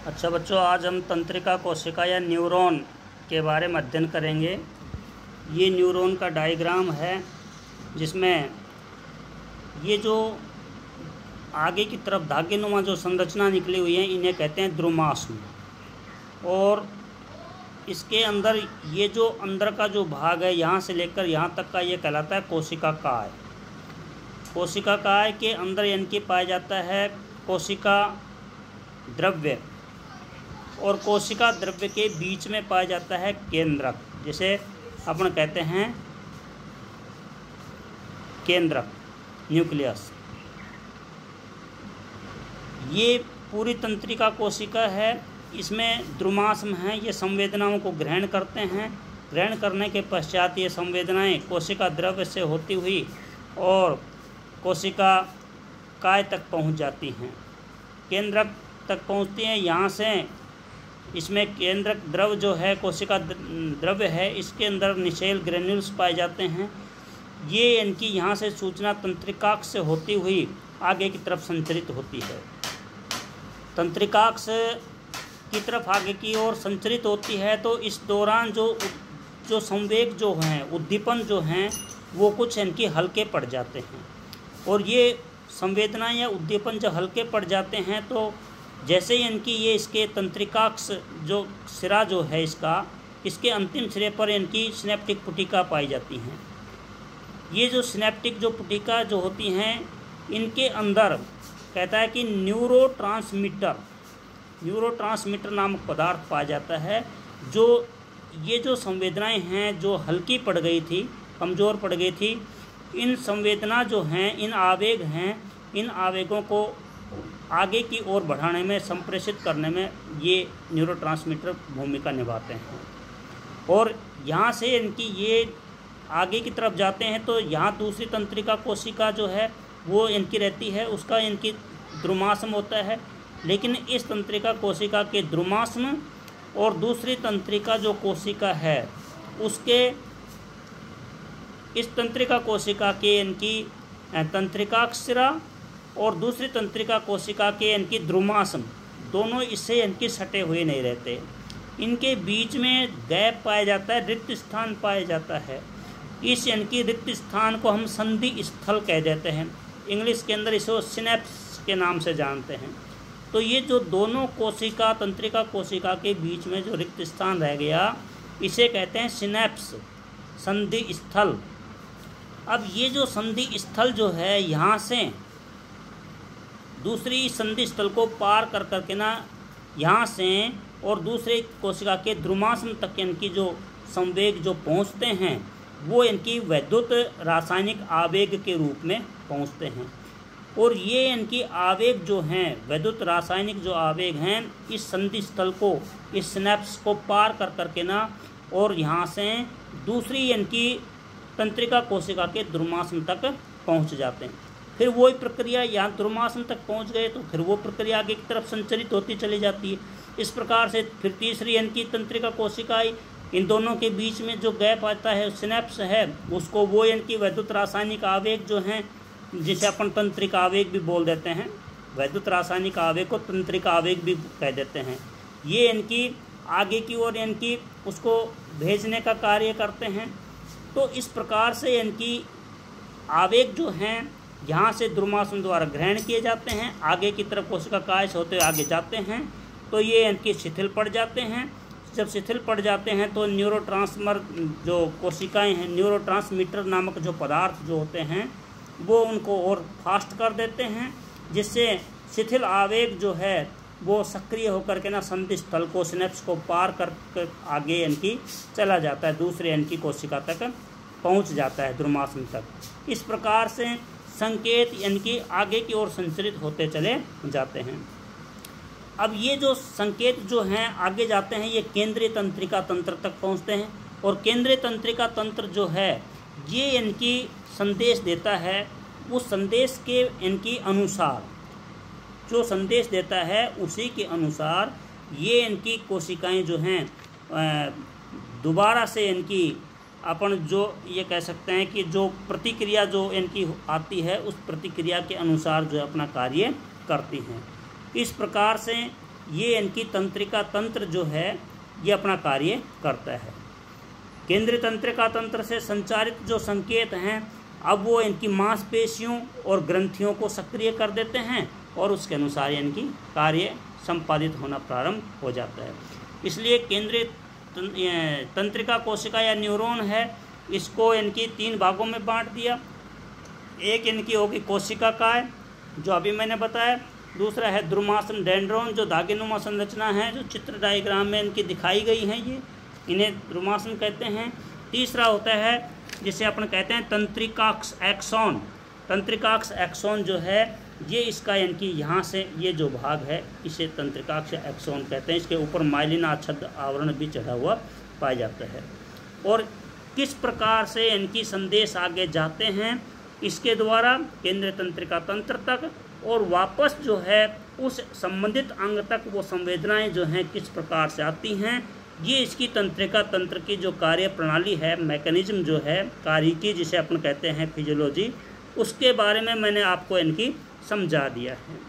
अच्छा बच्चों, आज हम तंत्रिका कोशिका या न्यूरॉन के बारे में अध्ययन करेंगे। ये न्यूरॉन का डायग्राम है जिसमें ये जो आगे की तरफ धागेनुमा जो संरचना निकली हुई है इन्हें कहते हैं द्रुमास्म। और इसके अंदर ये जो अंदर का जो भाग है यहाँ से लेकर यहाँ तक का ये कहलाता है कोशिका काय। कोशिका काय के अंदर इनके पाया जाता है कोशिका द्रव्य, और कोशिका द्रव्य के बीच में पाया जाता है केंद्रक, जिसे अपन कहते हैं केंद्रक, न्यूक्लियस। ये पूरी तंत्रिका कोशिका है। इसमें द्रुमास्म हैं, ये संवेदनाओं को ग्रहण करते हैं। ग्रहण करने के पश्चात ये संवेदनाएं कोशिका द्रव्य से होती हुई और कोशिका काय तक पहुंच जाती हैं, केंद्रक तक पहुंचती हैं। यहाँ से इसमें केंद्रक द्रव जो है, कोशिका द्रव्य है, इसके अंदर निशेल ग्रेन्यूल्स पाए जाते हैं। ये इनकी यहाँ से सूचना तंत्रिकाक्ष से होती हुई आगे की तरफ संचरित होती है। तंत्रिकाक्ष की तरफ आगे की ओर संचरित होती है। तो इस दौरान जो संवेग जो हैं, उद्दीपन जो हैं, वो कुछ इनके हल्के पड़ जाते हैं। और ये संवेदनाएं या उद्दीपन जब हल्के पड़ जाते हैं तो जैसे ही इनकी ये इसके तंत्रिकाक्ष जो सिरा जो है इसके अंतिम सिरे पर इनकी सिनेप्टिक पुटिका पाई जाती हैं। ये जो सिनेप्टिक जो पुटिका जो होती हैं, इनके अंदर कहता है कि न्यूरोट्रांसमीटर नामक पदार्थ पाया जाता है। जो ये जो संवेदनाएं हैं जो हल्की पड़ गई थी, कमज़ोर पड़ गई थी, इन संवेदना जो हैं, इन आवेग हैं, इन आवेगों को आगे की ओर बढ़ाने में, संप्रेषित करने में ये न्यूरोट्रांसमीटर भूमिका निभाते हैं। और यहाँ से इनकी ये आगे की तरफ जाते हैं तो यहाँ दूसरी तंत्रिका कोशिका जो है वो इनकी रहती है, उसका इनकी द्रुमास्म होता है। लेकिन इस तंत्रिका कोशिका के द्रुमास्म और दूसरी तंत्रिका जो कोशिका है उसके, इस तंत्रिका कोशिका के इनकी तंत्रिकाक्षरा और दूसरी तंत्रिका कोशिका के इनकी द्रुमास्म, दोनों इससे इनके सटे हुए नहीं रहते। इनके बीच में गैप पाया जाता है, रिक्त स्थान पाया जाता है। इस इनकी रिक्त स्थान को हम संधि स्थल कह देते हैं। इंग्लिश के अंदर इसको सिनेप्स के नाम से जानते हैं। तो ये जो दोनों कोशिका, तंत्रिका कोशिका के बीच में जो रिक्त स्थान रह गया, इसे कहते हैं सिनेप्स, संधि स्थल। अब ये जो संधि स्थल जो है, यहाँ से दूसरी संधि स्थल को पार कर करके ना, यहाँ से और दूसरे कोशिका के द्रुमास्म तक इनकी जो संवेग जो पहुँचते हैं वो इनकी वैद्युत रासायनिक आवेग के रूप में पहुँचते हैं। और ये इनकी आवेग जो हैं, वैद्युत रासायनिक जो आवेग हैं, इस संधि स्थल को, इस सिनेप्स को पार कर करके ना, और यहाँ से दूसरी इनकी तंत्रिका कोशिका के द्रुमास्म तक पहुँच जाते हैं। फिर वही प्रक्रिया, यहाँ द्रुमास्म तक पहुँच गए तो फिर वो प्रक्रिया आगे की तरफ संचरित होती चली जाती है। इस प्रकार से फिर तीसरी इनकी तंत्रिका कोशिका, इन दोनों के बीच में जो गैप आता है, सिनेप्स है, उसको वो इनकी वैद्युत रासायनिक आवेग जो हैं, जिसे अपन तंत्रिका आवेग भी बोल देते हैं, वैद्युत रासायनिक आवेग को तंत्रिका आवेग भी कह देते हैं, ये इनकी आगे की ओर इनकी उसको भेजने का कार्य करते हैं। तो इस प्रकार से इनकी आवेग जो हैं यहाँ से द्रुमास्म द्वारा ग्रहण किए जाते हैं, आगे की तरफ कोशिका काय से होते हुए आगे जाते हैं तो ये इनकी शिथिल पड़ जाते हैं। जब शिथिल पड़ जाते हैं तो न्यूरोट्रांसमीटर जो कोशिकाएं हैं, न्यूरोट्रांसमीटर नामक जो पदार्थ जो होते हैं वो उनको और फास्ट कर देते हैं, जिससे शिथिल आवेग जो है वो सक्रिय होकर के ना संधि स्थल को, सिनेप्स को पार कर आगे इनकी चला जाता है, दूसरे इनकी कोशिका तक पहुंच जाता है, द्रुमास्म तक। इस प्रकार से संकेत इनकी आगे की ओर संचरित होते चले जाते हैं। अब ये जो संकेत जो हैं आगे जाते हैं, ये केंद्रीय तंत्रिका तंत्र तक पहुंचते हैं। और केंद्रीय तंत्रिका तंत्र जो है ये इनकी संदेश देता है। उस संदेश के इनकी अनुसार, जो संदेश देता है उसी के अनुसार ये इनकी कोशिकाएं जो हैं दोबारा से इनकी अपन जो ये कह सकते हैं कि जो प्रतिक्रिया जो इनकी आती है उस प्रतिक्रिया के अनुसार जो अपना कार्य करती हैं। इस प्रकार से ये इनकी तंत्रिका तंत्र जो है ये अपना कार्य करता है। केंद्रीय तंत्रिका तंत्र से संचारित जो संकेत हैं अब वो इनकी मांसपेशियों और ग्रंथियों को सक्रिय कर देते हैं और उसके अनुसार इनकी कार्य संपादित होना प्रारंभ हो जाता है। इसलिए केंद्रीय तंत्रिका कोशिका या न्यूरॉन है, इसको इनकी 3 भागों में बांट दिया। एक इनकी होगी कोशिका काय जो अभी मैंने बताया, दूसरा है द्रुमासन डेंड्रोन जो धागेनुमा संरचना है जो चित्र डायग्राम में इनकी दिखाई गई हैं, ये इन्हें द्रुमासन कहते हैं। तीसरा होता है जिसे अपन कहते हैं तंत्रिकाक्ष एक्सॉन। तंत्रिकाक्ष एक्सॉन जो है ये इसका इनकी यहाँ से ये जो भाग है इसे तंत्रिकाक्ष एक्सॉन कहते हैं। इसके ऊपर माइलिन आच्छादित आवरण भी चढ़ा हुआ पाया जाता है। और किस प्रकार से इनकी संदेश आगे जाते हैं इसके द्वारा केंद्रीय तंत्रिका तंत्र तक और वापस जो है उस संबंधित अंग तक वो संवेदनाएं जो हैं किस प्रकार से आती हैं, ये इसकी तंत्रिका तंत्र की जो कार्य प्रणाली है, मैकेनिज्म जो है कार्यकी जिसे अपन कहते हैं फिजियोलॉजी, उसके बारे में मैंने आपको इनकी समझा दिया है।